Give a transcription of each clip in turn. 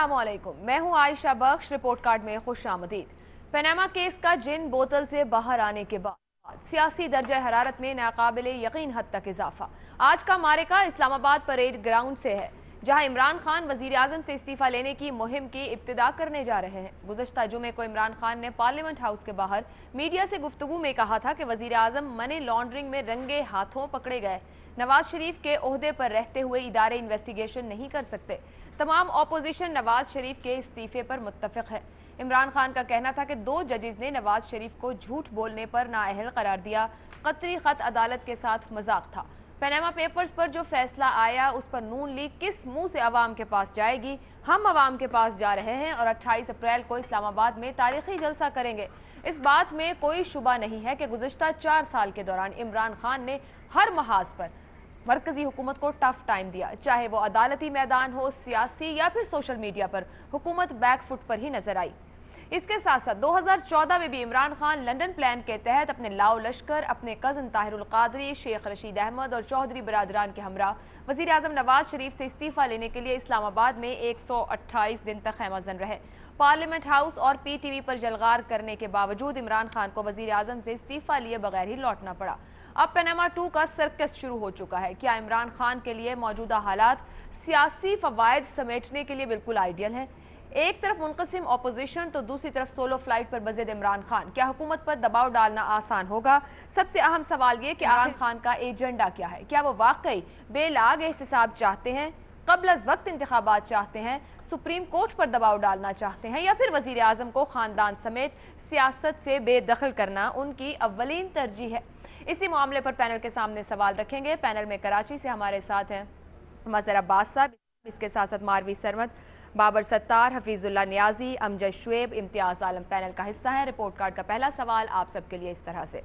अस्सलामुअलैकुम, मैं हूं आयशा बख्श। रिपोर्ट कार्ड में खुश आमदीद। पनामा केस का जिन बोतल से बाहर आने के बाद सियासी दर्जा हरारत में नाकाबिले यकीन हद तक इजाफा। आज का मारिका इस्लामाबाद परेड ग्राउंड से है, जहां इमरान खान वजीर आजम से इस्तीफा लेने की मुहिम की इब्तिदा करने जा रहे हैं। गुज़श्ता जुमे को इमरान खान ने पार्लियामेंट हाउस के बाहर मीडिया से गुफ्तगू में कहा था कि वजीर आजम मनी लॉन्ड्रिंग में रंगे हाथों पकड़े गए। नवाज शरीफ के ओहदे पर रहते हुए इदारे इन्वेस्टिगेशन नहीं कर सकते। तमाम ऑपोजिशन नवाज शरीफ के इस्तीफे पर मुत्तफिक है। इमरान खान का कहना था कि 2 जजेस ने नवाज शरीफ को झूठ बोलने पर नाअहल करार दिया। कतरी खत अदालत के साथ मजाक था। पनामा पेपर्स पर जो फैसला आया उस पर नून लीग किस मुंह से अवाम के पास जाएगी? हम अवाम के पास जा रहे हैं और 28 अप्रैल को इस्लामाबाद में तारीखी जलसा करेंगे। इस बात में कोई शुबा नहीं है कि गुज़श्ता 4 साल के दौरान इमरान खान ने हर महाज पर मरकजी हुकूमत को टफ टाइम दिया, चाहे वो अदालती मैदान हो, सियासी या फिर सोशल मीडिया पर हुकूमत बैकफुट पर ही नजर आई। इसके साथ साथ 2014 में भी इमरान खान लंदन प्लान के तहत अपने लाओ लश्कर, अपने कज़न ताहिरुल कादरी, शेख रशीद अहमद और चौधरी बरादरान के हमरा वज़ीर आज़म नवाज शरीफ से इस्तीफा लेने के लिए इस्लामाबाद में 128 दिन तक खैमज़न रहे। पार्लियामेंट हाउस और PTV पर जलगार करने के बावजूद इमरान खान को वज़ीर आज़म से इस्तीफा लिए बगैर ही लौटना पड़ा। अब पनामा 2 का सर्कस शुरू हो चुका है। क्या इमरान खान के लिए मौजूदा हालात सियासी फवायद समेटने के लिए बिल्कुल आइडियल है? एक तरफ मुनक़सिम ऑपोजिशन तो दूसरी तरफ सोलो फ्लाइट पर बज़द इमरान खान। क्या हुकूमत पर दबाव डालना आसान होगा? सबसे अहम सवाल ये कि इमरान खान का एजेंडा क्या है? क्या वो वाकई बेलाग एहतसाब चाहते हैं, कबल अज़ वक्त इंतखाबात चाहते हैं, सुप्रीम कोर्ट पर दबाव डालना चाहते हैं, या फिर वज़ीर आज़म को ख़ानदान समेत सियासत से बेदखल करना उनकी अव्वलीन तरजीह है? इसी मामले पर पैनल के सामने सवाल रखेंगे। पैनल में कराची से हमारे साथ हैं मज़हर अब्बास साहब, इसके साथ साथ मारवी सरमद, बाबर सत्तार, हफीजुल्लाह नियाजी, अमजद शुएब, इम्तियाज़ आलम पैनल का हिस्सा है। रिपोर्ट कार्ड का पहला सवाल आप सबके लिए इस तरह से,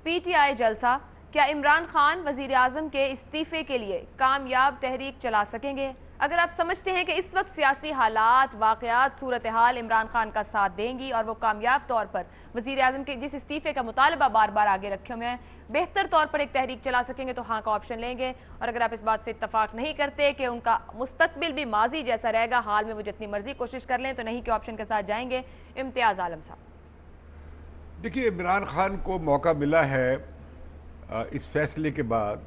PTI जलसा, क्या इमरान खान वज़ीर आज़म के इस्तीफ़े के लिए कामयाब तहरीक चला सकेंगे? अगर आप समझते हैं कि इस वक्त सियासी हालात, वाक़यात, सूरत हाल इमरान खान का साथ देंगी और वो कामयाब तौर पर वज़ीर आज़म के जिस इस्तीफ़े का मुतालबा बार बार आगे रखे हुए हैं बेहतर तौर पर एक तहरीक चला सकेंगे, तो हाँ का ऑप्शन लेंगे। और अगर आप इस बात से इत्तफाक नहीं करते कि उनका मुस्तकबिल भी माजी जैसा रहेगा, हाल में वो जितनी मर्जी कोशिश कर लें, तो नहीं के ऑप्शन के साथ जाएंगे। इम्तियाज़ आलम साहब। देखिए, इमरान खान को मौका मिला है इस फैसले के बाद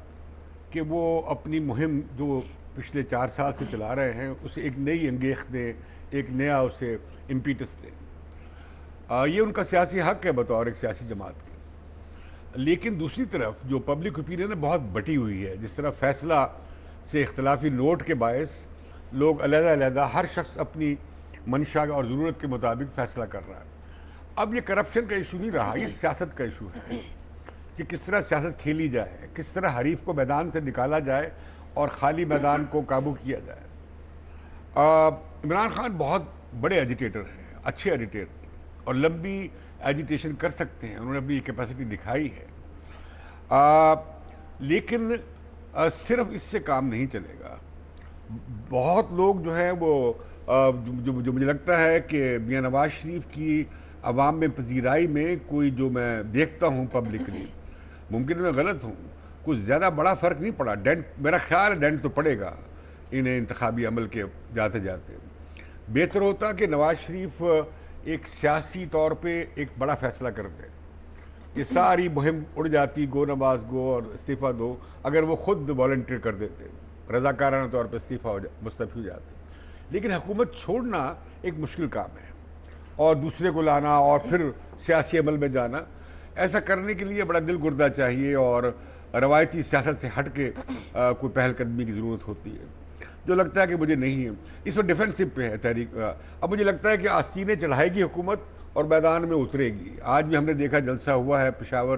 कि वो अपनी मुहिम जो पिछले 4 साल से चला रहे हैं उसे एक नई अंगेख दें, एक नया उसे इम्पीटस दें। ये उनका सियासी हक है बतौर एक सियासी जमात के। लेकिन दूसरी तरफ जो पब्लिक ओपिनियन है बहुत बटी हुई है। जिस तरह फैसला से इख्तलाफी नोट के बायस लोग अलग-अलग हर शख्स अपनी मंशा और ज़रूरत के मुताबिक फ़ैसला कर रहा है। अब ये करप्शन का इशू नहीं रहा, ये सियासत का इशू है कि किस तरह सियासत खेली जाए, किस तरह हरीफ को मैदान से निकाला जाए और ख़ाली मैदान को काबू किया जाए। इमरान खान बहुत बड़े एजिटेटर हैं, अच्छे एजिटेटर, और लंबी एजिटेशन कर सकते हैं, उन्होंने अपनी कैपेसिटी दिखाई है। लेकिन सिर्फ इससे काम नहीं चलेगा। बहुत लोग जो हैं वो जो मुझे लगता है कि मियां नवाज शरीफ की अवाम में पजीराई में कोई जो मैं देखता हूँ पब्लिकली, मुमकिन मैं गलत हूँ, कुछ ज़्यादा बड़ा फ़र्क नहीं पड़ा। डेंट, मेरा ख्याल है डेंट तो पड़ेगा इन्हें इंतखाबी अमल के जाते जाते। बेहतर होता कि नवाज शरीफ एक सियासी तौर पे एक बड़ा फ़ैसला करते, ये सारी मुहिम उड़ जाती, गो नवाज गो और इस्तीफ़ा दो, अगर वो खुद वॉलंटियर कर देते, रज़ाकाराना तौर पर इस्तीफ़ा मुस्तफ़ी हो जाते। लेकिन हुकूमत छोड़ना एक मुश्किल काम है, और दूसरे को लाना और फिर सियासी अमल में जाना, ऐसा करने के लिए बड़ा दिल गुर्दा चाहिए और रवायती सियासत से हट के कोई पहलकदमी की ज़रूरत होती है, जो लगता है कि मुझे नहीं है। इस पर डिफेंसिव पे है तहरीक। अब मुझे लगता है कि आसीने चढ़ाएगी हुकूमत और मैदान में उतरेगी। आज भी हमने देखा जलसा हुआ है पेशावर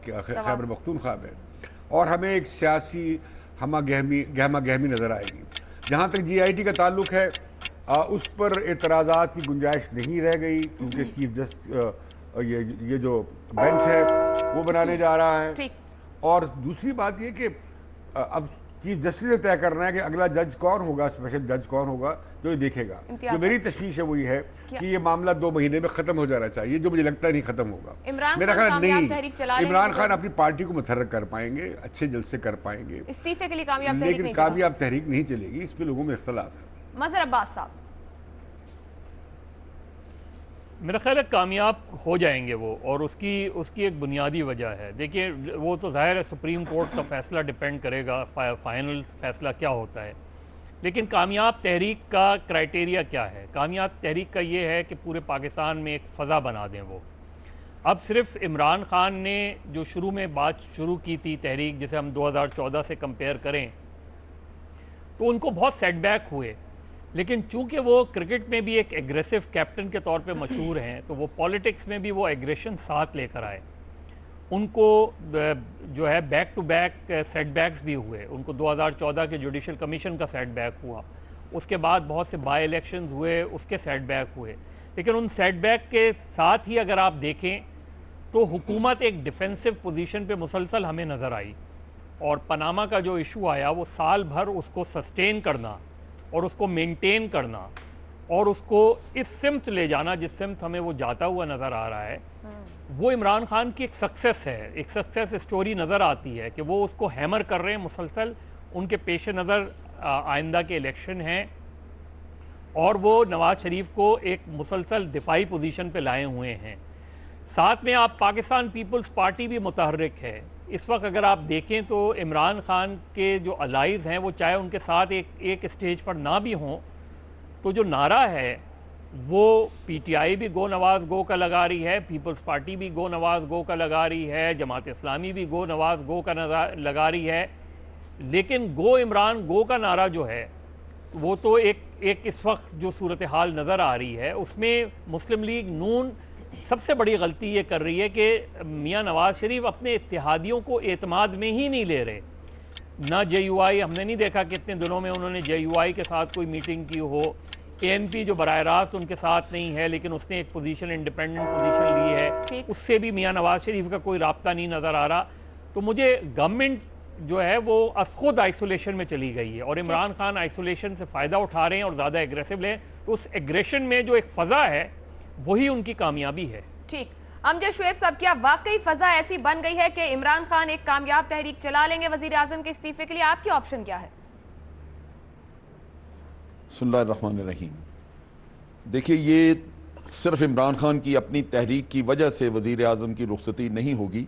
खैबर पख्तूनख्वा में, और हमें एक सियासी गहमा गहमी नज़र आएगी। जहाँ तक GIT का ताल्लुक है, उस पर एतराज़ात की गुंजाइश नहीं रह गई, क्योंकि चीफ जस्टिस ये जो बेंच है वो बनाने जा रहा है। और दूसरी बात ये कि अब चीफ जस्टिस ने तय करना है कि अगला जज कौन होगा, स्पेशल जज कौन होगा, जो ये देखेगा। जो मेरी तशवीश है वो ये है कि ये मामला 2 महीने में ख़त्म हो जाना चाहिए, जो मुझे लगता है नहीं ख़त्म होगा। मेरा ख्याल नहीं, इमरान खान अपनी पार्टी को मुतहर्रिक कर पाएंगे, अच्छे जलसे कर पाएंगे, इस्तीफे के लिए कामयाब, लेकिन कामयाब तहरीक नहीं चलेगी। इस पर लोगों में इख्तलाफ है। मज़हर अब्बास साहब, मेरा ख्याल है कामयाब हो जाएंगे वो, और उसकी एक बुनियादी वजह है। देखिए, वो तो ज़ाहिर है सुप्रीम कोर्ट का फ़ैसला डिपेंड करेगा, फाइनल फ़ैसला क्या होता है। लेकिन कामयाब तहरीक का क्राइटेरिया क्या है? कामयाब तहरीक का ये है कि पूरे पाकिस्तान में एक फ़ज़ा बना दें वो। अब सिर्फ इमरान ख़ान ने जो शुरू में बात शुरू की थी तहरीक, जिसे हम 2014 से कंपेयर करें, तो उनको बहुत सेटबैक हुए। लेकिन चूंकि वो क्रिकेट में भी एक एग्रेसिव कैप्टन के तौर पे मशहूर हैं, तो वो पॉलिटिक्स में भी वो एग्रेशन साथ लेकर आए। उनको जो है बैक टू बैक सेटबैक्स भी हुए। उनको 2014 के जुडिशल कमीशन का सेटबैक हुआ, उसके बाद बहुत से बाई इलेक्शंस हुए, उसके सेटबैक हुए। लेकिन उन सेटबैक के साथ ही अगर आप देखें तो हुकूमत एक डिफेंसिव पोजीशन पे मुसलसल हमें नज़र आई, और पनामा का जो इशू आया वो साल भर उसको सस्टेन करना और उसको मेंटेन करना और उसको इस सिमत ले जाना जिस सिमत हमें वो जाता हुआ नज़र आ रहा है, वो इमरान खान की एक सक्सेस है, एक सक्सेस स्टोरी नज़र आती है कि वो उसको हैमर कर रहे हैं मुसलसल। उनके पेश नज़र आइंदा के इलेक्शन हैं, और वो नवाज़ शरीफ को एक मुसलसल दिफाई पोजीशन पे लाए हुए हैं। साथ में आप पाकिस्तान पीपल्स पार्टी भी मुतहर्रिक है इस वक्त। अगर आप देखें तो इमरान खान के जो अलाइज हैं, वो चाहे उनके साथ एक स्टेज पर ना भी हों, तो जो नारा है वो पीटीआई भी गो नवाज़ गो का लगा रही है, पीपल्स पार्टी भी गो नवाज़ गो का लगा रही है, जमात इस्लामी भी गो नवाज़ गो का लगा रही है। लेकिन गो इमरान गो का नारा जो है वो तो एक इस वक्त जो सूरत हाल नज़र आ रही है, उसमें मुस्लिम लीग नून सबसे बड़ी गलती ये कर रही है कि मियाँ नवाज़ शरीफ अपने इत्तेहादियों को एतमाद में ही नहीं ले रहे। ना JUI, हमने नहीं देखा कितने दिनों में उन्होंने JUI के साथ कोई मीटिंग की हो। ANP जो बराह रास्त उनके साथ नहीं है, लेकिन उसने एक पोजीशन, इंडिपेंडेंट पोजीशन ली है, उससे भी मियाँ नवाज़ शरीफ का कोई राब्ता नहीं नज़र आ रहा। तो मुझे गवर्नमेंट जो है वो खुद आइसोलेशन में चली गई है, और इमरान खान आइसोलेशन से फ़ायदा उठा रहे हैं और ज़्यादा एग्रेसिव लें। तो उस एग्रेशन में जो एक फ़ज़ा है वही उनकी कामयाबी है। ठीक, अमजद शुएब साहब, क्या वाकई फ़ज़ा ऐसी बन गई है कि इमरान खान एक कामयाब तहरीक चला लेंगे वज़ीर आज़म के इस्तीफे के लिए? आपकी ऑप्शन क्या है? बिस्मिल्लाहिर्रहमानिर्रहीम। देखिए, ये सिर्फ इमरान खान की अपनी तहरीक की वजह से वज़ीर आज़म की रुखसती नहीं होगी।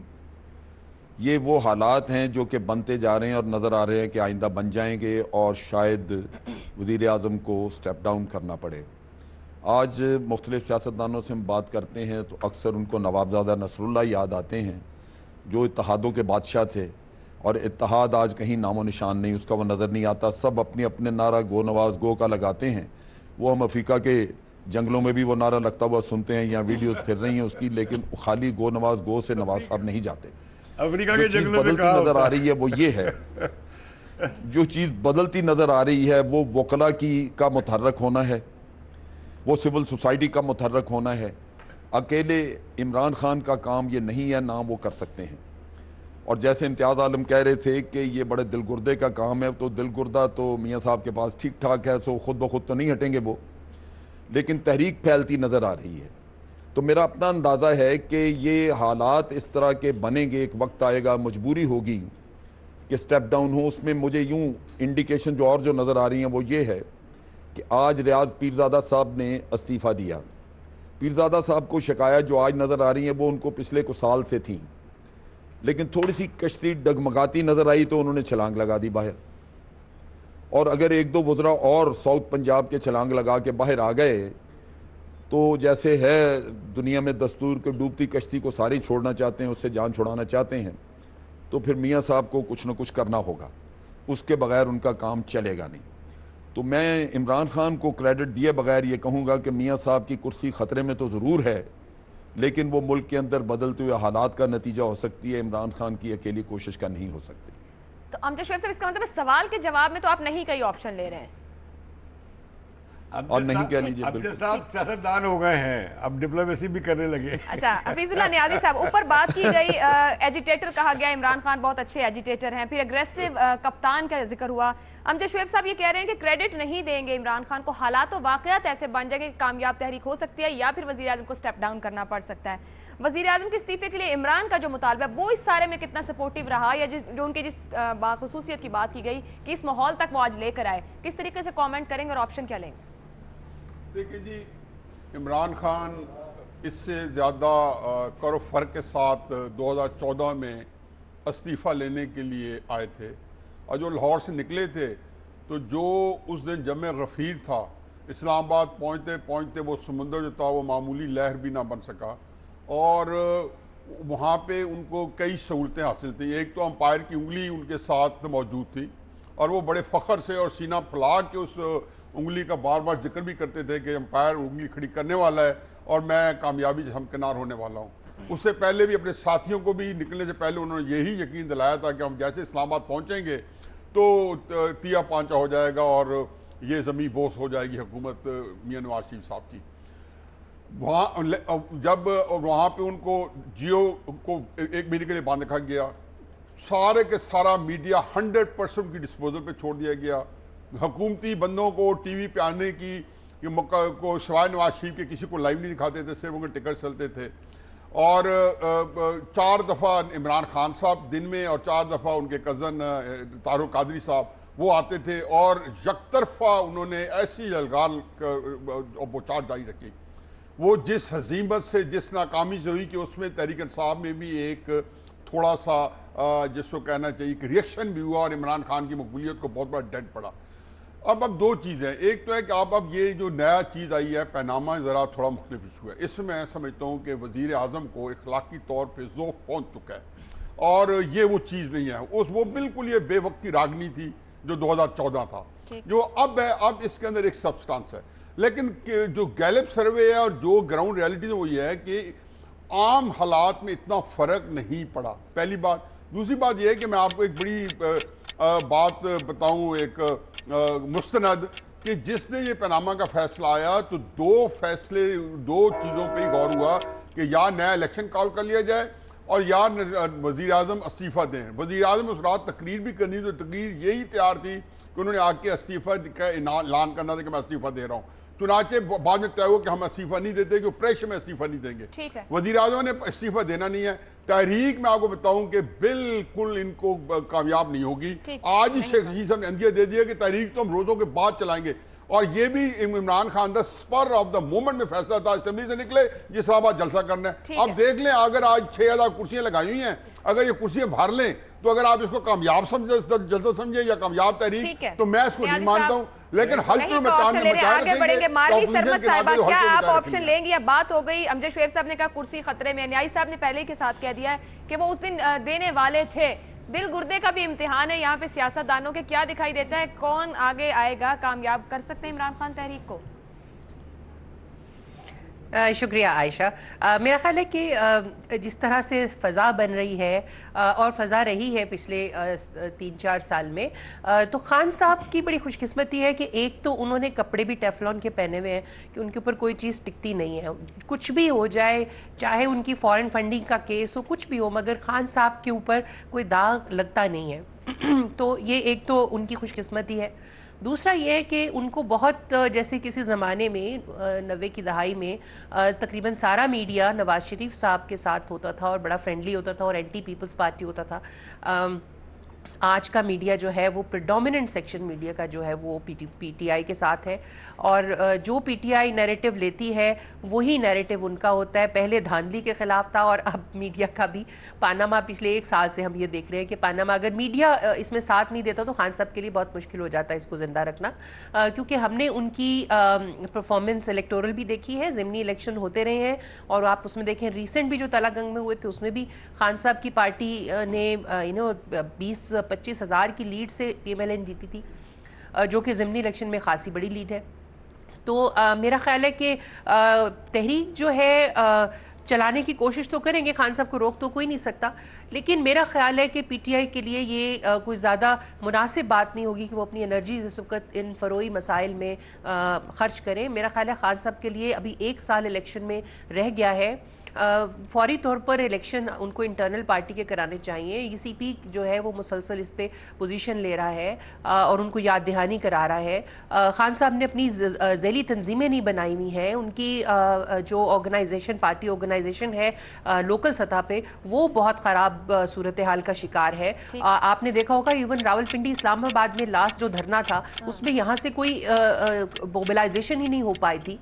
ये वो हालात हैं जो कि बनते जा रहे हैं और नज़र आ रहे हैं कि आइंदा बन जाएंगे, और शायद वज़ीर आज़म को स्टेप डाउन करना पड़े। आज मुख्तलिफ़ सियासतदानों से हम बात करते हैं तो अक्सर उनको नवाबज़ादा नसरुल्लाह याद आते हैं, जो इत्तेहादों के बादशाह थे, और इत्तेहाद आज कहीं नामो निशान नहीं, उसका वो नज़र नहीं आता। सब अपने अपने नारा गो नवाज़ गो का लगाते हैं। वो हम अफ्रीका के जंगलों में भी वो नारा लगता हुआ सुनते हैं, या वीडियोज़ फिर रही हैं उसकी, लेकिन खाली गो नवाज़ गो से नवाज साहब नहीं जाते। अफ्रीका जो चीज़ बदलती नज़र आ रही है वो ये है, जो चीज़ बदलती नज़र आ रही है वो वकला का मुतहर्रक होना है, वो सिविल सोसाइटी का मुतहर्रक होना है। अकेले इमरान खान का काम ये नहीं है, ना वो कर सकते हैं। और जैसे इम्तियाज़ आलम कह रहे थे कि ये बड़े दिलगुर्दे का काम है, तो दिलगुर्दा तो मियाँ साहब के पास ठीक ठाक है, सो खुद ब खुद तो नहीं हटेंगे वो, लेकिन तहरीक फैलती नज़र आ रही है। तो मेरा अपना अंदाज़ा है कि ये हालात इस तरह के बनेंगे, एक वक्त आएगा, मजबूरी होगी कि स्टेप डाउन हो। उसमें मुझे यूँ इंडिकेशन जो नज़र आ रही हैं वो ये है कि आज रियाज पीरज़ादा साहब ने इस्तीफ़ा दिया। पीरज़ादा साहब को शिकायत जो आज नज़र आ रही है वो उनको पिछले कुछ साल से थी, लेकिन थोड़ी सी कश्ती डगमगाती नज़र आई तो उन्होंने छलांग लगा दी बाहर। और अगर एक दो वज़रा और साउथ पंजाब के छलांग लगा के बाहर आ गए तो जैसे है दुनिया में दस्तूर के डूबती कश्ती को सारी छोड़ना चाहते हैं, उससे जान छुड़ाना चाहते हैं, तो फिर मियाँ साहब को कुछ न कुछ करना होगा, उसके बगैर उनका काम चलेगा नहीं। तो मैं इमरान खान को क्रेडिट दिए बगैर ये कहूँगा कि मियाँ साहब की कुर्सी ख़तरे में तो ज़रूर है, लेकिन वो मुल्क के अंदर बदलते हुए हालात का नतीजा हो सकती है, इमरान खान की अकेली कोशिश का नहीं हो सकती। तो अमजद शुएब साहब, इसका मतलब सवाल के जवाब में तो आप नहीं कई ऑप्शन ले रहे हैं, और नहीं कह लीजिए। अब्दुल साहब सियासतदान हो गए हैं, अब डिप्लोमेसी भी करने लगे। अच्छा, हफीजुल्लाह नियाज़ी साहब, ऊपर बात की गई, एजिटेटर कहा गया, इमरान खान बहुत अच्छे एजिटेटर हैं, फिर अग्रेसिव कप्तान का जिक्र हुआ। अमजद शुएब साहब ये कह रहे हैं कि क्रेडिट नहीं देंगे इमरान खान को, हालात तो वाक़यात ऐसे बन जाएंगे कि कामयाब तहरीक हो सकती है या फिर वज़ीर आज़म को स्टेप डाउन करना पड़ सकता है। वज़ीर आज़म के इस्तीफे के लिए इमरान का जो मुतालबा है वो इस सारे में कितना सपोर्टिव रहा, या जो उनकी जिस बाखुसूसियत की बात की गई कि इस माहौल तक वो आज लेकर आए, किस तरीके से कॉमेंट करेंगे और ऑप्शन क्या लेंगे? देखिए जी, इमरान खान इससे ज़्यादा करो फ़र्क के साथ 2014 में इस्तीफ़ा लेने के लिए आए थे, और जो लाहौर से निकले थे तो जो उस दिन जमे गफ़ीर था, इस्लामाबाद पहुँचते पहुँचते वो समुंदर जो था वो मामूली लहर भी ना बन सका, और वहाँ पे उनको कई सहूलतें हासिल थी। एक तो अंपायर की उंगली उनके साथ मौजूद थी, और वो बड़े फ़ख्र से और सीना फुला के उस उंगली का बार बार जिक्र भी करते थे कि अंपायर उंगली खड़ी करने वाला है और मैं कामयाबी से हमकिनार होने वाला हूँ। उससे पहले भी अपने साथियों को भी निकलने से पहले उन्होंने यही यकीन दिलाया था कि हम जैसे इस्लामाबाद पहुँचेंगे तो तिया पांचा हो जाएगा और ये ज़मीन बोस हो जाएगी हुकूमत मियां नवाज शरीफ साहब की। वहाँ जब वहाँ पे उनको जियो को 1 महीने के लिए बांध रखा गया, सारे के सारा मीडिया 100% उनकी डिस्पोजल पे छोड़ दिया गया। हुकूमती बंदों को टीवी पे आने की को सिवाय नवाज शरीफ के किसी को लाइव नहीं दिखाते थे, सिर्फ उनके टिकट चलते थे। और 4 दफ़ा इमरान खान साहब दिन में और 4 दफ़ा उनके कज़न तारुक कादरी साहब वो आते थे, और यकतरफा उन्होंने ऐसी अलगार बौछार जारी रखी। वो जिस हजीमत से, जिस नाकामी से हुई कि उसमें तहरीक इंसाफ में भी एक थोड़ा सा जिसको कहना चाहिए कि रिएक्शन भी हुआ, और इमरान खान की मकबूलियत को बहुत बड़ा डेंट पड़ा। अब 2 चीज़ें, एक तो है कि अब ये जो नया चीज़ आई है पैनामा, ज़रा थोड़ा मुख्तलिफ इशू है। इसमें मैं समझता हूँ कि वज़ीर आज़म को इखलाकी तौर पर ज़ोफ़ पहुँच चुका है, और ये वो चीज़ नहीं है। वो बिल्कुल ये बेवक्ती रागनी थी जो 2014 था, जो अब है। अब इसके अंदर एक सब्सटेंस है, लेकिन जो गैलेप सर्वे है और जो ग्राउंड रियलिटी है वो ये है कि आम हालात में इतना फ़र्क नहीं पड़ा, पहली बात। दूसरी बात यह है कि मैं आपको एक बड़ी बात बताऊं, एक मुस्तनद, कि जिसने ये पनामा का फैसला आया तो 2 चीज़ों पे ही गौर हुआ कि या नया इलेक्शन कॉल कर लिया जाए और या वज़ीर आज़म इस्तीफ़ा दें। वज़ीर आज़म उस रात तकरीर भी करनी, तो तकरीर यही तैयार थी कि उन्होंने आके इस्तीफ़ा का ऐलान करना था कि मैं इस्तीफ़ा दे रहा हूँ। चुनाचे बाद में तय हुआ कि हम इस्तीफ़ा नहीं देते, कि प्रेशर में इस्तीफ़ा नहीं देंगे। वज़ीर आज़म ने इस्तीफ़ा देना नहीं है। तहरीक में आपको बताऊं कि बिल्कुल इनको कामयाब नहीं होगी। आज ही शेख रशीद साहब ने अंदिया दे दिया कि तहरीक तो हम रोज़ों के बाद चलाएंगे, और ये भी Imran Khan the spur of the moment में फैसला था, असेंबली से निकले जिसलाबाद जलसा करना है। अब देख लें, अगर आज 6000 कुर्सियां लगाई हुई हैं, अगर ये कुर्सियां भर लें तो अगर आप इसको कामयाब समझे, जलसा समझे या कामयाब तहरीक, तो मैं इसको नहीं मानता हूँ। लेकिन हल तो आगे बढ़ेंगे। मालवी सरमत साहिबा, क्या आप ऑप्शन लेंगी? अब बात हो गई, अमजद शुएब साहब ने कहा कुर्सी खतरे में, न्याई साहब ने पहले के साथ कह दिया है कि वो उस दिन देने वाले थे। दिल गुर्दे का भी इम्तिहान है यहाँ पे सियासतदानों के। क्या दिखाई देता है, कौन आगे आएगा, कामयाब कर सकते हैं इमरान खान तहरीक को? शुक्रिया आयशा। मेरा ख्याल है कि जिस तरह से फ़ज़ा बन रही है और फ़ज़ा रही है पिछले 3-4 साल में, तो खान साहब की बड़ी खुशकिस्मती है कि एक तो उन्होंने कपड़े भी टेफलॉन के पहने हुए हैं कि उनके ऊपर कोई चीज़ टिकती नहीं है। कुछ भी हो जाए, चाहे उनकी फ़ॉरेन फंडिंग का केस हो, कुछ भी हो, मगर खान साहब के ऊपर कोई दाग लगता नहीं है। तो ये एक तो उनकी खुशकिस्मती है। दूसरा ये है कि उनको बहुत, जैसे किसी ज़माने में 90 की दहाई में तकरीबन सारा मीडिया नवाज शरीफ साहब के साथ होता था और बड़ा फ्रेंडली होता था और एंटी पीपल्स पार्टी होता था। आज का मीडिया जो है वो प्रेडोमिनेंट सेक्शन मीडिया का जो है वो पीटीआई के साथ है, और जो पीटीआई नैरेटिव लेती है वही नैरेटिव उनका होता है। पहले धांधली के खिलाफ था और अब मीडिया का भी। पानामा पिछले 1 साल से हम ये देख रहे हैं कि पानामा, अगर मीडिया इसमें साथ नहीं देता तो खान साहब के लिए बहुत मुश्किल हो जाता है इसको ज़िंदा रखना, क्योंकि हमने उनकी परफॉर्मेंस इलेक्टोरल भी देखी है, ज़िमनी इलेक्शन होते रहे हैं, और आप उसमें देखें रिसेंट भी जो तलागंग में हुए थे उसमें भी खान साहब की पार्टी ने 20-25 हज़ार की लीड से PMLN जीती थी, जो कि ज़िमनी इलेक्शन में खासी बड़ी लीड है। तो मेरा ख्याल है कि तहरीक जो है चलाने की कोशिश तो करेंगे, खान साहब को रोक तो कोई नहीं सकता, लेकिन मेरा ख्याल है कि पीटीआई के लिए ये कोई ज़्यादा मुनासिब बात नहीं होगी कि वो अपनी एनर्जी इस वक्त इन फ़रोई मसाइल में ख़र्च करें। मेरा ख्याल है खान साहब के लिए अभी 1 साल इलेक्शन में रह गया है। फौरी तौर पर इलेक्शन उनको इंटरनल पार्टी के कराने चाहिए। ईसीपी जो है वो मुसलसल इस पे पोजीशन ले रहा है और उनको याद दहानी करा रहा है। खान साहब ने अपनी ज़ैली तंजीमें नहीं बनाई हुई हैं, उनकी जो ऑर्गेनाइजेशन पार्टी ऑर्गेनाइजेशन है लोकल सतह पे वो बहुत ख़राब सूरत हाल का शिकार है। आपने देखा होगा इवन रावलपिंडी इस्लामाबाद में लास्ट जो धरना था उसमें यहाँ से कोई मोबिलाइजेशन ही नहीं हो पाई थी।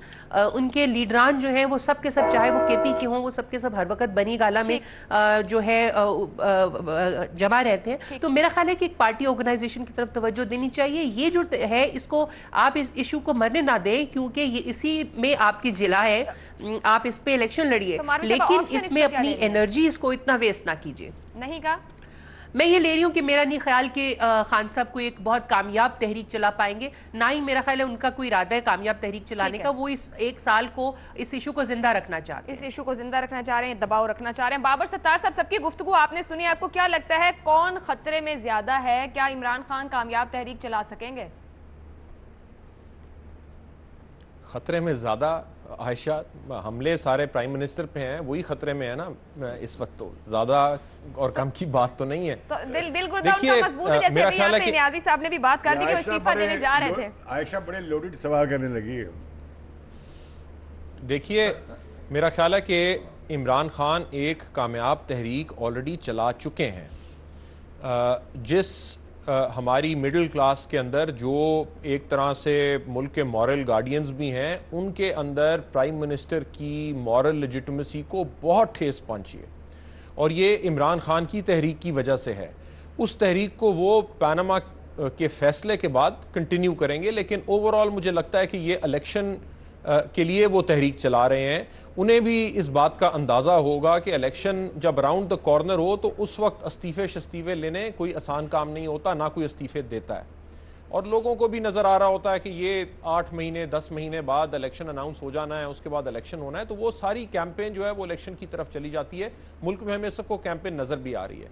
उनके लीडरान जो हैं वो सब के सब, चाहे वो केपी के हों, वो सब के सब हर वक्त बनी गाला में जो है जमा रहते हैं। तो मेरा ख्याल है कि एक पार्टी ऑर्गेनाइजेशन की तरफ तवज्जो देनी चाहिए। ये जो है इसको आप इस इशू को मरने ना दें, क्योंकि ये इसी में आपकी जिला है, आप इस पे इलेक्शन लड़िए, लेकिन इसमें अपनी एनर्जी इसको इतना वेस्ट ना कीजिए। नहीं का मैं ये ले रही हूँ कि मेरा नहीं ख्याल कि खान साहब को एक बहुत कामयाब तहरीक चला पाएंगे, ना ही मेरा ख्याल है उनका कोई इरादा है कामयाब तहरीक चलाने का। वो इस एक साल को इस इशू को जिंदा रखना चाहते हैं, इस इशू को जिंदा रखना चाह रहे हैं, दबाव रखना चाह रहे हैं। बाबर सत्तार साहब, सबकी गुफ्तगू आपने सुनी, आपको क्या लगता है कौन खतरे में ज्यादा है? क्या इमरान खान कामयाब तहरीक चला सकेंगे? खतरे में ज़्यादा आयशा, हमले सारे प्राइम मिनिस्टर पे हैं, वही खतरे में है ना इस वक्त। तो ज़्यादा और कम की बात तो नहीं है। तो दिल गुर्दा उनका मजबूत है, जैसे अभी यहाँ पे नियाज़ी साहब ने भी बात कर दी कि वो इस्तीफा देने जा रहे थे। आयशा बड़े लोडेड सवाल करने लगी है। देखिए, मेरा ख्याल है कि इमरान खान एक कामयाब तहरीक ऑलरेडी चला चुके हैं। जिस हमारी मिडिल क्लास के अंदर जो एक तरह से मुल्क के मॉरल गार्डियंस भी हैं, उनके अंदर प्राइम मिनिस्टर की मॉरल लेजिटिमेसी को बहुत ठेस पहुंची है, और ये इमरान खान की तहरीक की वजह से है। उस तहरीक को वो पनामा के फैसले के बाद कंटिन्यू करेंगे, लेकिन ओवरऑल मुझे लगता है कि ये इलेक्शन के लिए वो तहरीक चला रहे हैं। उन्हें भी इस बात का अंदाज़ा होगा कि इलेक्शन जब राउंड द कॉर्नर हो तो उस वक्त इस्तीफ़े शस्तीफ़े लेने कोई आसान काम नहीं होता, ना कोई इस्तीफ़े देता है। और लोगों को भी नज़र आ रहा होता है कि ये 8 महीने 10 महीने बाद इलेक्शन अनाउंस हो जाना है, उसके बाद इलेक्शन होना है, तो वो सारी कैंपेन जो है वो इलेक्शन की तरफ चली जाती है। मुल्क में हमें सबको कैंपेन नज़र भी आ रही है।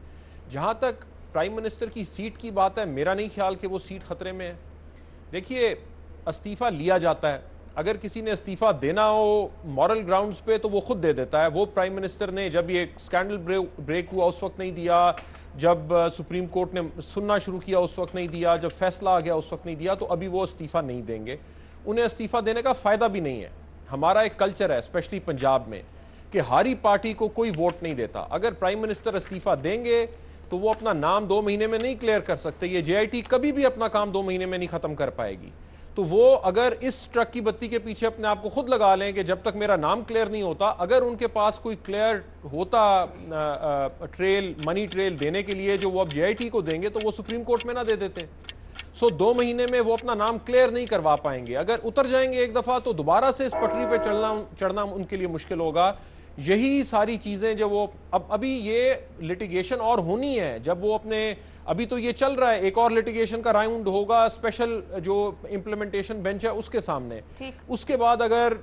जहाँ तक प्राइम मिनिस्टर की सीट की बात है, मेरा नहीं ख्याल कि वो सीट ख़तरे में है। देखिए, इस्तीफ़ा लिया जाता है, अगर किसी ने इस्तीफ़ा देना हो मॉरल ग्राउंड्स पे तो वो खुद दे देता है। वो प्राइम मिनिस्टर ने जब ये स्कैंडल ब्रेक हुआ उस वक्त नहीं दिया, जब सुप्रीम कोर्ट ने सुनना शुरू किया उस वक्त नहीं दिया, जब फैसला आ गया उस वक्त नहीं दिया, तो अभी वो इस्तीफ़ा नहीं देंगे। उन्हें इस्तीफ़ा देने का फ़ायदा भी नहीं है। हमारा एक कल्चर है स्पेशली पंजाब में कि हारी पार्टी को कोई वोट नहीं देता। अगर प्राइम मिनिस्टर इस्तीफ़ा देंगे तो वो अपना नाम 2 महीने में नहीं क्लियर कर सकते। ये JIT कभी भी अपना काम 2 महीने में नहीं ख़त्म कर पाएगी। तो वो अगर इस ट्रक की बत्ती के पीछे अपने आप को खुद लगा लें कि जब तक मेरा नाम क्लियर नहीं होता, अगर उनके पास कोई क्लियर होता ट्रेल, मनी ट्रेल देने के लिए जो वो अब JIT को देंगे, तो वो सुप्रीम कोर्ट में ना दे देते। सो 2 महीने में वो अपना नाम क्लियर नहीं करवा पाएंगे। अगर उतर जाएंगे एक दफ़ा तो दोबारा से इस पटरी पे चढ़ना उनके लिए मुश्किल होगा। यही सारी चीज़ें जो वो अभी ये लिटिगेशन और होनी है, जब वो अपने अभी तो ये चल रहा है, एक और लिटिगेशन का राउंड होगा स्पेशल जो इम्प्लीमेंटेशन बेंच है उसके सामने। उसके बाद अगर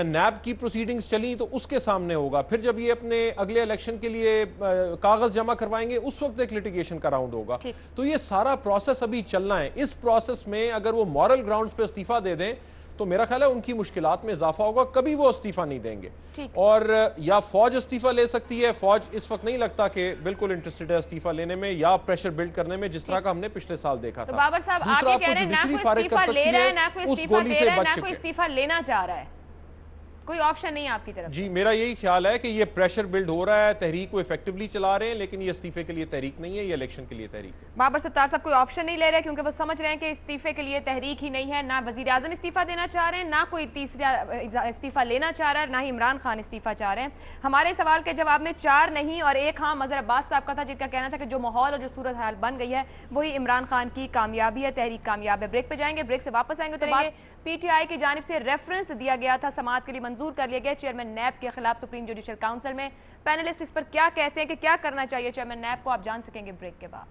नैब की प्रोसीडिंग्स चली तो उसके सामने होगा। फिर जब ये अपने अगले इलेक्शन के लिए कागज जमा करवाएंगे उस वक्त एक लिटिगेशन का राउंड होगा। तो ये सारा प्रोसेस अभी चलना है। इस प्रोसेस में अगर वो मॉरल ग्राउंड्स पे इस्तीफा दे दें तो मेरा ख्याल है उनकी मुश्किलात में इजाफा होगा, कभी वो इस्तीफा नहीं देंगे। और या फौज इस्तीफा ले सकती है, फौज इस वक्त नहीं लगता कि बिल्कुल इंटरेस्टेड है इस्तीफा लेने में या प्रेशर बिल्ड करने में, जिस तरह का हमने पिछले साल देखा था। बाबर साहब, आप ये कह रहे हैं ना कोई इस्तीफा ले रहा है, ना कोई इस्तीफा दे रहा है, ना कोई इस्तीफा लेना चाह रहा है, कोई ऑप्शन नहीं है आपकी तरफ? जी, मेरा यही ख्याल है कि ये प्रेशर बिल्ड हो रहा है, तहरीक को इफेक्टिवली चला रहे हैं, लेकिन ये इस्तीफे के लिए तहरीक नहीं है, ये इलेक्शन के लिए तहरीक है। बाबर सत्तार साहब कोई ऑप्शन नहीं ले रहे क्योंकि वो समझ रहे हैं कि इस्तीफे के लिए तहरीक ही नहीं है। ना वजीर आजम इस्तीफा देना चाह रहे हैं, ना कोई तीसरा इस्तीफा लेना चाह रहा है, ना ही इमरान खान इस्तीफा चाह रहे हैं। हमारे सवाल के जवाब में 4 नहीं और 1 हाँ मजहर अब्बास साहब का था, जिनका कहना था कि जो माहौल और जो सूरत हाल बन गई है वही इमरान खान की कामयाबी है, तहरीक कामयाब है। ब्रेक पे जाएंगे, ब्रेक से वापस आएंगे तो PTI की जानिब से रेफरेंस दिया गया था, समाअत के लिए मंजूर कर लिया गया चेयरमैन नैब के खिलाफ सुप्रीम जुडिशल काउंसिल में। पैनलिस्ट इस पर क्या कहते हैं कि क्या करना चाहिए चेयरमैन नैब को, आप जान सकेंगे ब्रेक के बाद।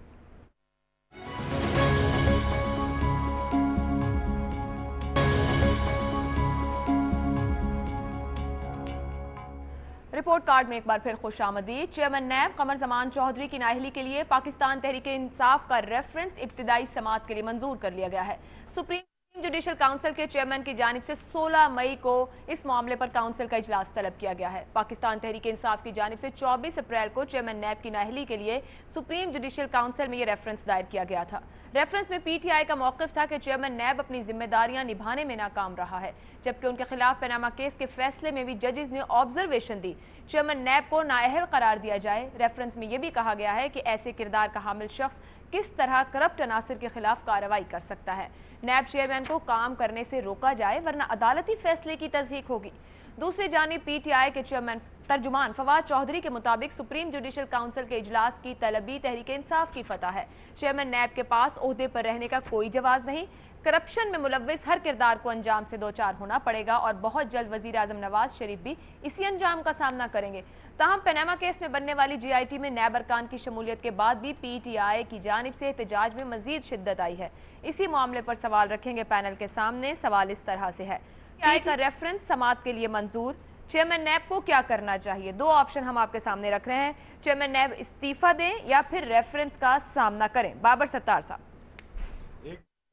रिपोर्ट कार्ड में एक बार फिर खुशामदीद। चेयरमैन नैब कमर जमान चौधरी की नाअहली के लिए पाकिस्तान तहरीक इंसाफ का रेफरेंस इब्तिदाई समाअत के लिए मंजूर कर लिया गया है। सुप्रीम जुडिशल काउंसिल के चेयरमैन की जानिब से 16 मई को इस मामले पर काउंसिल का इजलास तलब किया गया है। पाकिस्तान तहरीक इंसाफ की जानिब से 24 अप्रैल को चेयरमैन नैब की नाअहली के लिए सुप्रीम जुडिशल काउंसिल में यह रेफरेंस दायर किया गया था। रेफरेंस में पीटीआई का मौक़िफ़ था कि चेयरमैन नैब अपनी जिम्मेदारियां निभाने में नाकाम रहा है, जबकि उनके खिलाफ पनामा केस के फैसले में भी जजेस ने ऑब्जर्वेशन दी चेयरमैन नैब को नाअहल करार दिया जाए। रेफरेंस में यह भी कहा गया है कि ऐसे किरदार का हामिल शख्स किस तरह करप्ट अनासिर के खिलाफ कार्रवाई कर सकता है। नैब चेयरमैन को काम करने से रोका जाए वरना अदालती फैसले की तस्दीक होगी। दूसरी जानिब पीटीआई के चेयरमैन तर्जुमान फवाद चौधरी के मुताबिक सुप्रीम जुडिशल काउंसिल के इजलास की तलबी तहरीक इंसाफ की फतह है। चेयरमैन नैब के पास ओहदे पर रहने का कोई जवाब नहीं। करप्शन में मुलव्विस हर किरदार को अंजाम से दो चार होना पड़ेगा और बहुत जल्द वजीर आजम नवाज शरीफ भी इसी अंजाम का सामना करेंगे। ताहम पनामा केस में बनने वाली जीआईटी में नैब अरकान की शमूलियत के बाद भी पीटीआई की जानिब से एहतजाज में मजीद शिद्दत आई है। इसी मामले पर सवाल रखेंगे पैनल के सामने। सवाल इस तरह से है, पीटीआई का रेफरेंस समाअत के लिए मंजूर, चेयरमैन नैब को क्या करना चाहिए? दो ऑप्शन हम आपके सामने रख रहे हैं, चेयरमैन नैब इस्तीफा दें या फिर रेफरेंस का सामना करें। बाबर सत्तार साहब।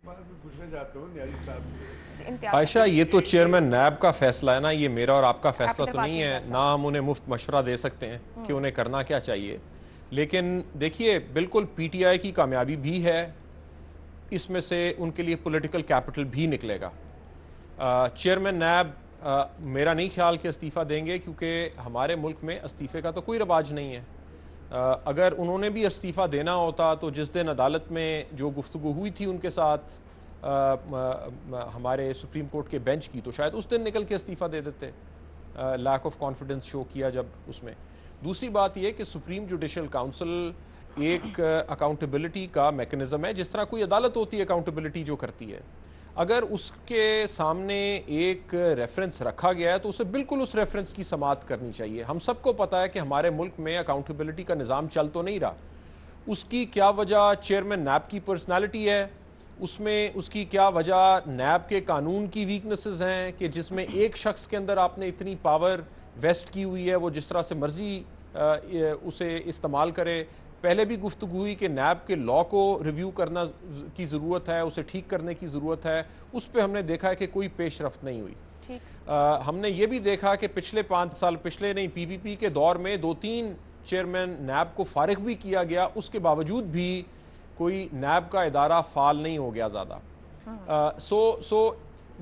पूछना चाहता हूँ न्याजी साहब से। आयशा, ये तो चेयरमैन नैब का फैसला है ना, ये मेरा और आपका फैसला तो नहीं है ना। हम उन्हें मुफ्त मशवरा दे सकते हैं कि उन्हें करना क्या चाहिए, लेकिन देखिए बिल्कुल पीटीआई की कामयाबी भी है, इसमें से उनके लिए पॉलिटिकल कैपिटल भी निकलेगा। चेयरमैन नैब मेरा नहीं ख्याल कि इस्तीफ़ा देंगे, क्योंकि हमारे मुल्क में इस्तीफ़े का तो कोई रवाज नहीं है। अगर उन्होंने भी इस्तीफ़ा देना होता तो जिस दिन अदालत में जो गुफ्तगू हुई थी उनके साथ हमारे सुप्रीम कोर्ट के बेंच की, तो शायद उस दिन निकल के इस्तीफ़ा दे देते। लैक ऑफ कॉन्फिडेंस शो किया जब उसमें। दूसरी बात यह कि सुप्रीम जुडिशल काउंसिल एक अकाउंटेबिलिटी का मैकेनिज़्म है, जिस तरह कोई अदालत होती है अकाउंटेबिलिटी जो करती है। अगर उसके सामने एक रेफरेंस रखा गया है तो उसे बिल्कुल उस रेफरेंस की समाअत करनी चाहिए। हम सबको पता है कि हमारे मुल्क में अकाउंटेबिलिटी का निज़ाम चल तो नहीं रहा। उसकी क्या वजह चेयरमैन नैब की पर्सनालिटी है, उसमें उसकी क्या वजह नैब के कानून की वीकनेसेस हैं कि जिसमें एक शख्स के अंदर आपने इतनी पावर वेस्ट की हुई है, वो जिस तरह से मर्जी उसे इस्तेमाल करे। पहले भी गुफ्तगू हुई कि नैब के लॉ को रिव्यू करना की ज़रूरत है, उसे ठीक करने की ज़रूरत है। उस पर हमने देखा है कि कोई पेशरफ्त नहीं हुई। हमने ये भी देखा कि पिछले 5 साल, पिछले नहीं पीपीपी के दौर में 2-3 चेयरमैन नैब को फारिग भी किया गया, उसके बावजूद भी कोई नैब का इदारा फाल नहीं हो गया ज़्यादा। सो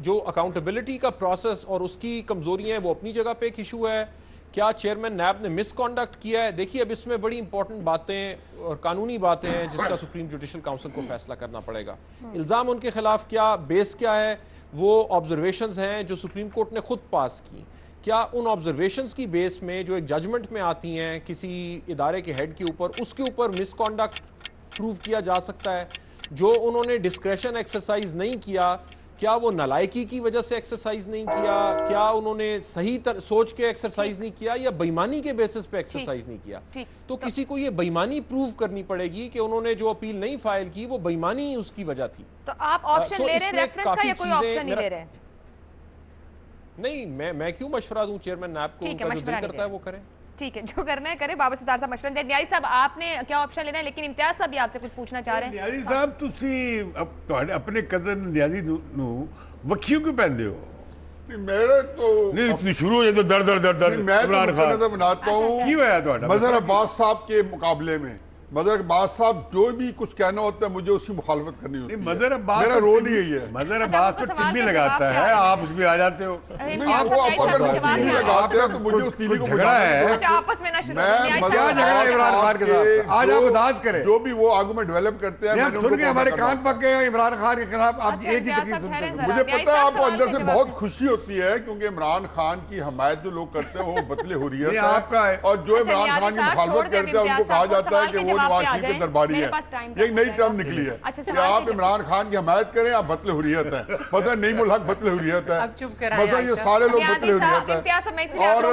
जो अकाउंटेबिलिटी का प्रोसेस और उसकी कमज़ोरियाँ हैं वो अपनी जगह पे एक इशू है। क्या चेयरमैन नैब ने मिसकॉन्डक्ट किया है? देखिए अब इसमें बड़ी इंपॉर्टेंट बातें और कानूनी बातें हैं जिसका सुप्रीम जुडिशल काउंसिल को फैसला करना पड़ेगा। इल्ज़ाम उनके खिलाफ क्या, बेस क्या है, वो ऑब्जर्वेशंस हैं जो सुप्रीम कोर्ट ने खुद पास की। क्या उन ऑब्जर्वेशंस की बेस में जो एक जजमेंट में आती हैं किसी इदारे के हेड के ऊपर, उसके ऊपर मिसकॉन्डक्ट प्रूव किया जा सकता है? जो उन्होंने डिस्क्रेशन एक्सरसाइज नहीं किया, क्या वो नालायकी की वजह से एक्सरसाइज नहीं किया? क्या उन्होंने सही सोच के एक्सरसाइज नहीं किया या बेईमानी के बेसिस पे एक्सरसाइज नहीं किया? तो किसी को ये बेईमानी प्रूव करनी पड़ेगी कि उन्होंने जो अपील नहीं फाइल की वो बेईमानी ही उसकी वजह थी। तो आप ऑप्शन ले रहे हैं रेफरेंस का या कोई ऑप्शन नहीं ले रहे हैं? नहीं, मैं क्यों मशवरा दूं चेयरमैन नैब को? उनका जो दिल करता है वो करें। ठीक है, जो करना है करें। बाबर सत्तार साहब मशवरा दें। न्याजी साहब आपने क्या ऑप्शन लेना है, लेकिन इम्तियाज साहब भी आपसे कुछ पूछना चाह रहे हैं। न्याजी साहब तुसी अपने कदर न्याजी नू वखियों क्यों पहनते हो? मेरे तो नहीं शुरू हो जाए तो दर दर दर दर मैं तो बनाता हूँ मजहर अब्बास साहब के मुकाबले में। मजहर अब्बास साहब जो भी कुछ कहना होता है मुझे उसकी मुखालफत करनी होती है। मजहर अब्बास मेरा रोल ही यही है। मजहर अब्बास तो टिब्बी लगाता है, आप उसमें आ जाते हो। वो आप अगर टिब्बी लगाते हैं तो मुझे उस टीवी को झगड़ा है। अच्छा आपस में ना शुरू क्या झगड़ा है इमरान खान के साथ? आज आप बर्दाश्त करें। जो भी वो आर्गुमेंट डेवलप करते हैं सुन के हमारे कान पक गए इमरान खान के खिलाफ। आप एक ही तकलीफ सुनते हैं। मुझे पता है आपको अंदर से बहुत खुशी होती है क्योंकि इमरान खान की हमायत जो लोग करते हैं वो बतले हुर्रियत है आपका है, और जो इमरान खान की मुखालफत करते हैं उनको कहा जाता है कि वो नवाज शरीफ के दरबारी है। ये नई टर्म निकली है कि आप इमरान खान की हमायत करें, आप बतले हुर्रियत है। पता नहीं मुल्क बतले हुर्रियत है, बस ये सारे लोग बतले हुर्रियत है। और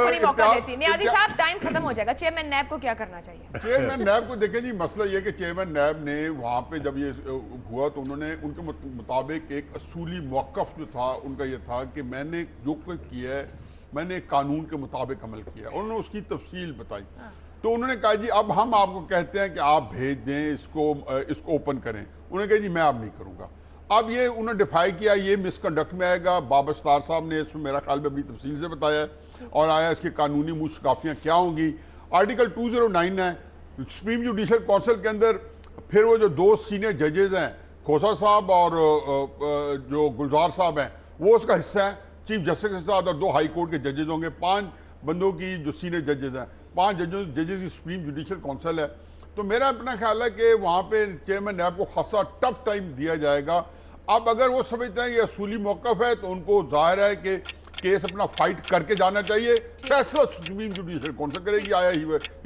न्याजी साहब टाइम खत्म हो जाएगा, चेयरमैन नैब को क्या करना चाहिए? चेयरमैन नैब को देखें जी, मसला ये कि चेयरमैन नैब ने वहाँ पे जब ये हुआ तो उन्होंने उनके मुताबिक एक असूली मौक़िफ़ जो था उनका ये था कि मैंने जो कुछ किया है मैंने कानून के मुताबिक अमल किया। उन्होंने उसकी तफसील बताई। तो उन्होंने कहा जी अब हम आपको कहते हैं कि आप भेज दें इसको ओपन करें। उन्होंने कहा जी मैं अब नहीं करूँगा। अब ये उन्होंने डिफाई किया, ये मिसकंडक्ट में आएगा। बाबर सत्तार साहब ने इसमें मेरा ख्याल में बड़ी तफसील से बताया है और आया इसकी कानूनी मुश्किलातियाँ क्या होंगी। आर्टिकल 209 है सुप्रीम जुडिशल काउंसिल के अंदर, फिर वो जो 2 सीनियर जजेज हैं, खोसा साहब और जो गुलजार साहब हैं, वो उसका हिस्सा है। चीफ जस्टिस के साथ और 2 हाई कोर्ट के जजेज होंगे। 5 बंदों की जो सीनियर जजेज हैं, 5 जजेज की सुप्रीम जुडिशल काउंसिल है। तो मेरा अपना ख्याल है कि वहाँ पे चेयरमैन नैब को खासा टफ टाइम दिया जाएगा। अब अगर वो समझते हैं ये असूली मौक़िफ़ है तो उनको जाहिर है कि केस अपना फाइट करके जाना चाहिए। फैसला सुप्रीम जुडिशल काउंसिल करेगी आया ही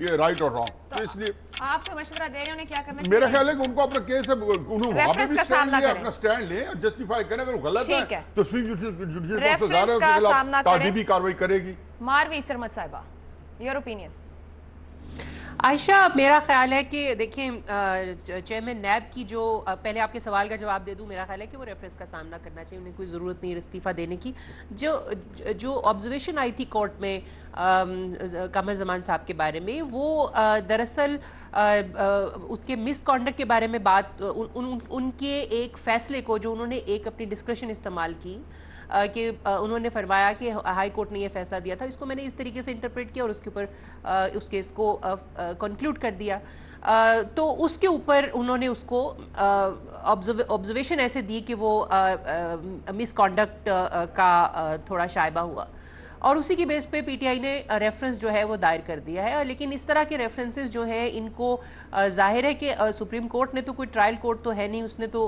ये राइट और रॉन्ग। तो इसलिए आपको मशवरा दे रहे हैं उन्हें क्या करना चाहिए? मेरा ख्याल है कि उनको अपना केस है, उन्होंने वहाँ पे भी स्टैंड लिया, अपना स्टैंड लें और जस्टिफाई करें। अगर वो गलत है तो सुप्रीम जुडिशल काउंसिल जाहिर है उसके खिलाफ तादीबी कार्रवाई करेगी। मारवी सरमद साहिबा, योर ओपिनियन। आयशा, मेरा ख्याल है कि देखिए चेयरमैन नैब की जो पहले आपके सवाल का जवाब दे दूं, मेरा ख्याल है कि वो रेफरेंस का सामना करना चाहिए, उन्हें कोई ज़रूरत नहीं इस्तीफ़ा देने की। जो ऑब्जर्वेशन आई थी कोर्ट में कमर जमान साहब के बारे में, वो दरअसल उसके मिसकॉन्डक्ट के बारे में बात उनके एक फ़ैसले को जो उन्होंने एक अपनी डिस्क्रिप्शन इस्तेमाल की कि उन्होंने फरमाया कि हाई कोर्ट ने ये फैसला दिया था, इसको मैंने इस तरीके से इंटरप्रेट किया और उसके ऊपर उस केस को कंक्लूड कर दिया। तो उसके ऊपर उन्होंने उसको ऑब्जर्वेशन ऐसे दी कि वो मिसकॉन्डक्ट का थोड़ा शायबा हुआ और उसी की बेस पे पीटीआई ने रेफरेंस जो है वो दायर कर दिया है। लेकिन इस तरह के रेफरेंसेस जो हैं इनको जाहिर है कि सुप्रीम कोर्ट ने तो कोई ट्रायल कोर्ट तो है नहीं, उसने तो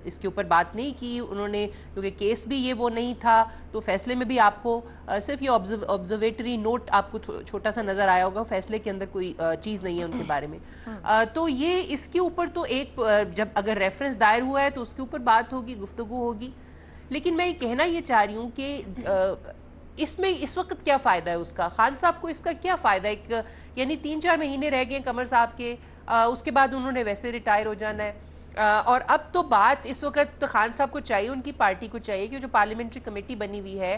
इसके ऊपर बात नहीं की उन्होंने, क्योंकि केस भी ये वो नहीं था। तो फैसले में भी आपको सिर्फ ये ऑब्जर्वेटरी नोट आपको छोटा सा नज़र आया होगा, फैसले के अंदर कोई चीज़ नहीं है उनके बारे में। तो ये इसके ऊपर तो एक जब अगर रेफरेंस दायर हुआ है तो उसके ऊपर बात होगी, गुफ्तगू होगी। लेकिन मैं कहना ये चाह रही हूँ कि इसमें इस वक्त क्या फ़ायदा है उसका, खान साहब को इसका क्या फ़ायदा है? यानी 3-4 महीने रह गए कमर साहब के, उसके बाद उन्होंने वैसे रिटायर हो जाना है। और अब तो बात इस वक्त तो खान साहब को चाहिए, उनकी पार्टी को चाहिए कि जो पार्लियामेंट्री कमेटी बनी हुई है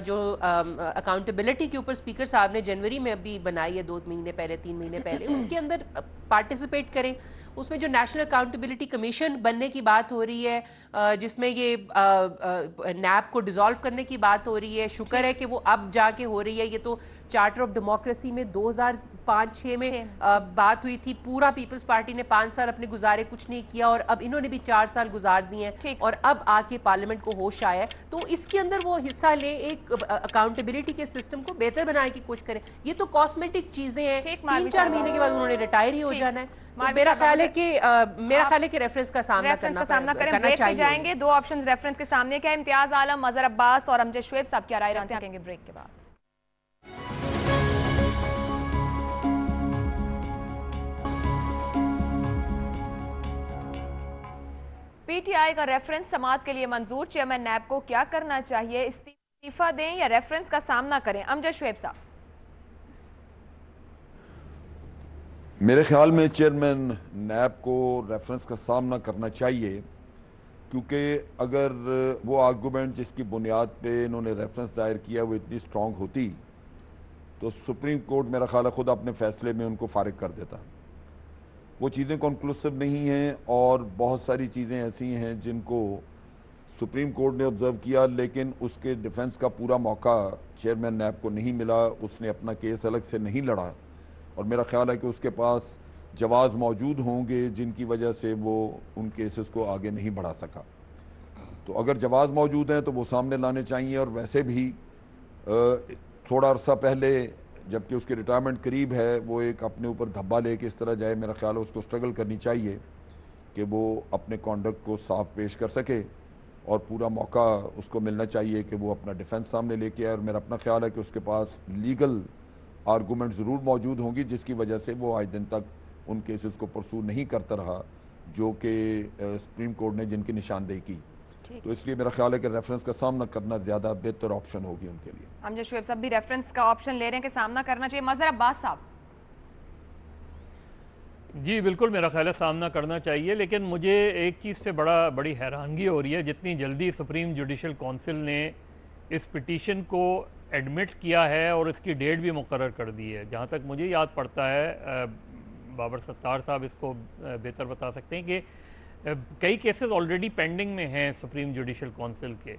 जो अकाउंटेबिलिटी के ऊपर स्पीकर साहब ने जनवरी में अभी बनाई है 2 महीने पहले 3 महीने पहले, उसके अंदर पार्टिसिपेट करें। उसमें जो नेशनल अकाउंटेबिलिटी कमीशन बनने की बात हो रही है, जिसमें ये नैब को डिसॉल्व करने की बात हो रही है, शुक्र है कि वो अब जाके हो रही है। ये तो चार्टर ऑफ डेमोक्रेसी में 2005-6 में बात हुई थी। पूरा पीपल्स पार्टी ने 5 साल अपने गुजारे, कुछ नहीं किया और अब इन्होंने भी 4 साल गुजार दिए हैं और अब आके पार्लियामेंट को होश आया है। तो इसके अंदर वो हिस्सा ले, एक अकाउंटेबिलिटी के सिस्टम को बेहतर बनाने की कोशिश करें। ये तो कॉस्मेटिक चीजें हैं, 3-4 महीने के बाद उन्होंने रिटायर ही हो जाना है। तो मेरा ख्याल है कि रेफरेंस का सामना करना चाहिए। जाएंगे 2 ऑप्शंस रेफरेंस के सामने क्या, इम्तियाज आलम, अजहर अब्बास और अमजद शुएब साहब क्या राय रखते हैं ब्रेक के बाद। पीटीआई का रेफरेंस समाअत के लिए मंजूर, चेयरमैन नैब को क्या करना चाहिए, इस्तीफा दें या रेफरेंस का सामना करें? अमजद शुएब साहब। मेरे ख्याल में चेयरमैन नैब को रेफरेंस का सामना करना चाहिए, क्योंकि अगर वो आर्गूमेंट जिसकी बुनियाद पे इन्होंने रेफरेंस दायर किया वो इतनी स्ट्रॉन्ग होती तो सुप्रीम कोर्ट मेरा ख्याल है खुद अपने फैसले में उनको फारिग कर देता। वो चीज़ें कंक्लूसिव नहीं हैं और बहुत सारी चीज़ें ऐसी हैं जिनको सुप्रीम कोर्ट ने ऑब्ज़र्व किया, लेकिन उसके डिफेंस का पूरा मौका चेयरमैन नैब को नहीं मिला। उसने अपना केस अलग से नहीं लड़ा और मेरा ख्याल है कि उसके पास जवाज़ मौजूद होंगे जिनकी वजह से वो उन केसेस को आगे नहीं बढ़ा सका। तो अगर जवाज़ मौजूद हैं तो वो सामने लाने चाहिए। और वैसे भी थोड़ा अरसा पहले जबकि उसकी रिटायरमेंट करीब है, वो एक अपने ऊपर धब्बा लेके इस तरह जाए, मेरा ख्याल है उसको स्ट्रगल करनी चाहिए कि वो अपने कॉन्डक्ट को साफ पेश कर सके और पूरा मौका उसको मिलना चाहिए कि वो अपना डिफेंस सामने लेके आए। और मेरा अपना ख्याल है कि उसके पास लीगल आर्गूमेंट ज़रूर मौजूद होंगी जिसकी वजह से वो आज दिन तक उन केसेस को परसू नहीं करता रहा जो कि सुप्रीम कोर्ट ने जिनकी निशानदेही की। तो इसलिए मेरा ख्याल है कि रेफरेंस का सामना करना ज़्यादा बेहतर ऑप्शन होगी उनके लिए। अमजद शुएब साहब भी रेफरेंस का ऑप्शन ले रहे हैं कि सामना करना चाहिए। अजहर अब्बास साहब। जी बिल्कुल, मेरा ख्याल है सामना करना चाहिए, लेकिन मुझे एक चीज़ पे बड़ी हैरानगी हो रही है, जितनी जल्दी सुप्रीम जुडिशल काउंसिल ने इस पिटीशन को एडमिट किया है और इसकी डेट भी मुकर्रर कर दी है। जहाँ तक मुझे याद पड़ता है, बाबर सत्तार साहब इसको बेहतर बता सकते हैं कि कई केसेस ऑलरेडी पेंडिंग में हैं सुप्रीम जुडिशल काउंसिल के,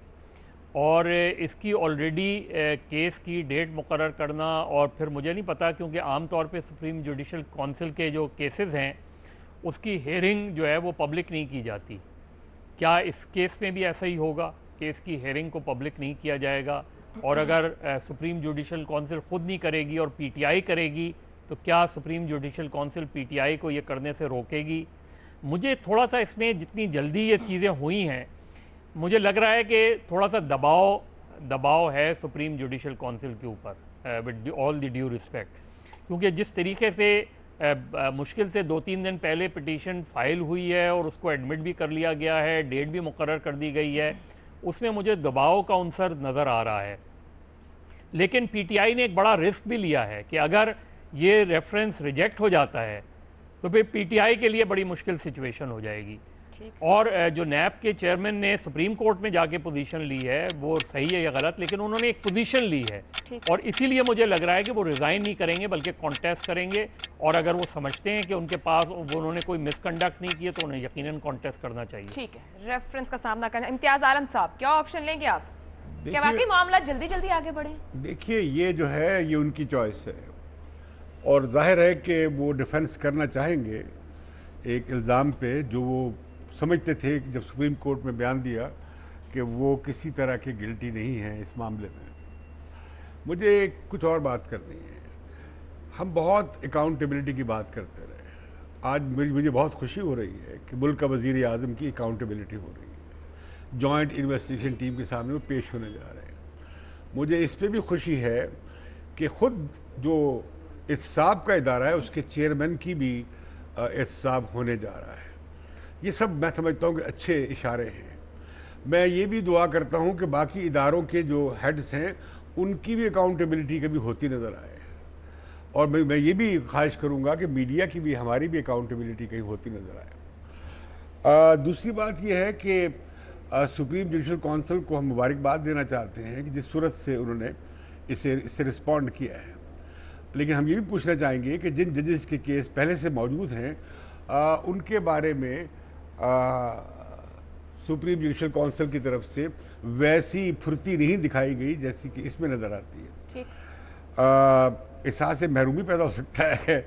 और इसकी ऑलरेडी केस की डेट मुकर्रर करना, और फिर मुझे नहीं पता क्योंकि आम तौर पे सुप्रीम जुडिशल काउंसिल के जो केसेस हैं उसकी हेयरिंग जो है वो पब्लिक नहीं की जाती। क्या इस केस में भी ऐसा ही होगा कि इसकी हेयरिंग को पब्लिक नहीं किया जाएगा? और अगर सुप्रीम जुडिशल काउंसिल ख़ुद नहीं करेगी और पीटीआई करेगी तो क्या सुप्रीम जुडिशल काउंसिल पीटीआई को ये करने से रोकेगी? मुझे थोड़ा सा इसमें जितनी जल्दी ये चीज़ें हुई हैं, मुझे लग रहा है कि थोड़ा सा दबाव है सुप्रीम जुडिशल काउंसिल के ऊपर, with all the due respect, क्योंकि जिस तरीके से मुश्किल से 2-3 दिन पहले पिटीशन फाइल हुई है और उसको एडमिट भी कर लिया गया है, डेट भी मुकर्रर कर दी गई है, उसमें मुझे दबाव का अंसर नज़र आ रहा है। लेकिन पीटीआई ने एक बड़ा रिस्क भी लिया है कि अगर ये रेफरेंस रिजेक्ट हो जाता है तो फिर पीटीआई के लिए बड़ी मुश्किल सिचुएशन हो जाएगी। और जो नैब के चेयरमैन ने सुप्रीम कोर्ट में जाके पोजीशन ली है वो सही है या गलत, लेकिन उन्होंने एक पोजीशन ली है और इसीलिए मुझे लग रहा है कि वो रिज़ाइन नहीं करेंगे बल्कि कॉन्टेस्ट करेंगे, और अगर वो समझते हैं कि उनके पास उन्होंने कोई मिसकंडक्ट नहीं किया तो उन्हें यकीनन कॉन्टेस्ट करना चाहिए। ठीक है, रेफरेंस का सामना करना। इम्तियाज आलम साहब, क्या ऑप्शन लेंगे आप? क्या वाकई मामला जल्दी जल्दी आगे बढ़े? देखिए, ये जो है ये उनकी चॉइस है और जाहिर है कि वो डिफेंस करना चाहेंगे एक इल्ज़ाम पे जो वो समझते थे कि जब सुप्रीम कोर्ट में बयान दिया कि वो किसी तरह के गिल्टी नहीं हैं इस मामले में। मुझे कुछ और बात करनी है। हम बहुत अकाउंटेबिलिटी की बात करते रहे, आज मुझे बहुत खुशी हो रही है कि मुल्क का वज़ीर आज़म की अकाउंटेबिलिटी हो रही है, जॉइंट इन्वेस्टिगेशन टीम के सामने वो पेश होने जा रहे हैं। मुझे इस पर भी खुशी है कि ख़ुद जो एहतसाब का इदारा है उसके चेयरमैन की भी एहतसाब होने जा रहा है। ये सब मैं समझता हूँ कि अच्छे इशारे हैं। मैं ये भी दुआ करता हूँ कि बाकी इदारों के जो हेड्स हैं उनकी भी अकाउंटेबिलिटी कभी होती नज़र आए, और मैं ये भी ख्वाहिश करूँगा कि मीडिया की भी, हमारी भी अकाउंटेबिलिटी कहीं होती नज़र आए। दूसरी बात यह है कि सुप्रीम जुडिशल काउंसिल को हम मुबारकबाद देना चाहते हैं कि जिस सूरत से उन्होंने इससे रिस्पॉन्ड किया है, लेकिन हम ये भी पूछना चाहेंगे कि जिन जजेस के केस पहले से मौजूद हैं उनके बारे में सुप्रीम जुडिशल काउंसिल की तरफ से वैसी फुर्ती नहीं दिखाई गई जैसी कि इसमें नज़र आती है। ठीक। एहसास से महरूमी पैदा हो सकता है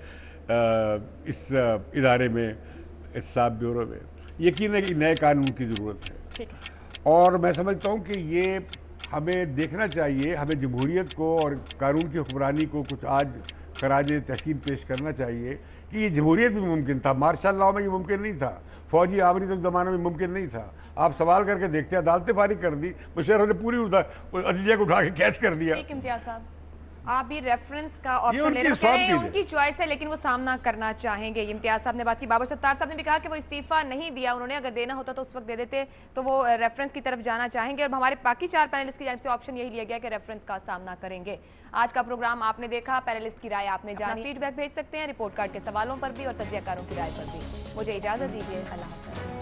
इस इदारे में, एहतसाब ब्यूरो में। यकीन है कि नए कानून की ज़रूरत है। ठीक। और मैं समझता हूँ कि ये हमें देखना चाहिए, हमें जमहूरियत को और कानून की हुक्मरानी को कुछ आज खराज तहसीन पेश करना चाहिए कि ये जमहूरियत भी मुमकिन था, मार्शल लॉ में ये मुमकिन नहीं था, फौजी आमरी तक ज़माने में मुमकिन नहीं था। आप सवाल करके देखते हैं, अदालतें फारिग कर दी, मुशर्रफ ने पूरी अदलिया को उठा के कैच कर दिया। ठीक, इम्तियाज साहब, आप भी रेफरेंस का ऑप्शन ले रहे हैं, उनकी चॉइस है लेकिन वो सामना करना चाहेंगे। इम्तियाज साहब ने बात की, बाबर सत्तार साहब ने भी कहा कि वो इस्तीफा नहीं दिया उन्होंने, अगर देना होता तो उस वक्त दे देते, तो वो रेफरेंस की तरफ जाना चाहेंगे। और हमारे बाकी 4 पैनलिस्ट की जानिब से ऑप्शन यही लिया गया कि रेफरेंस का सामना करेंगे। आज का प्रोग्राम आपने देखा, पैनलिस्ट की राय आपने जानी, फीडबैक भेज सकते हैं रिपोर्ट कार्ड के सवालों पर भी और तज्जियाकारों की राय पर भी। मुझे इजाजत दीजिए, अल्लाह हाफ़िज़।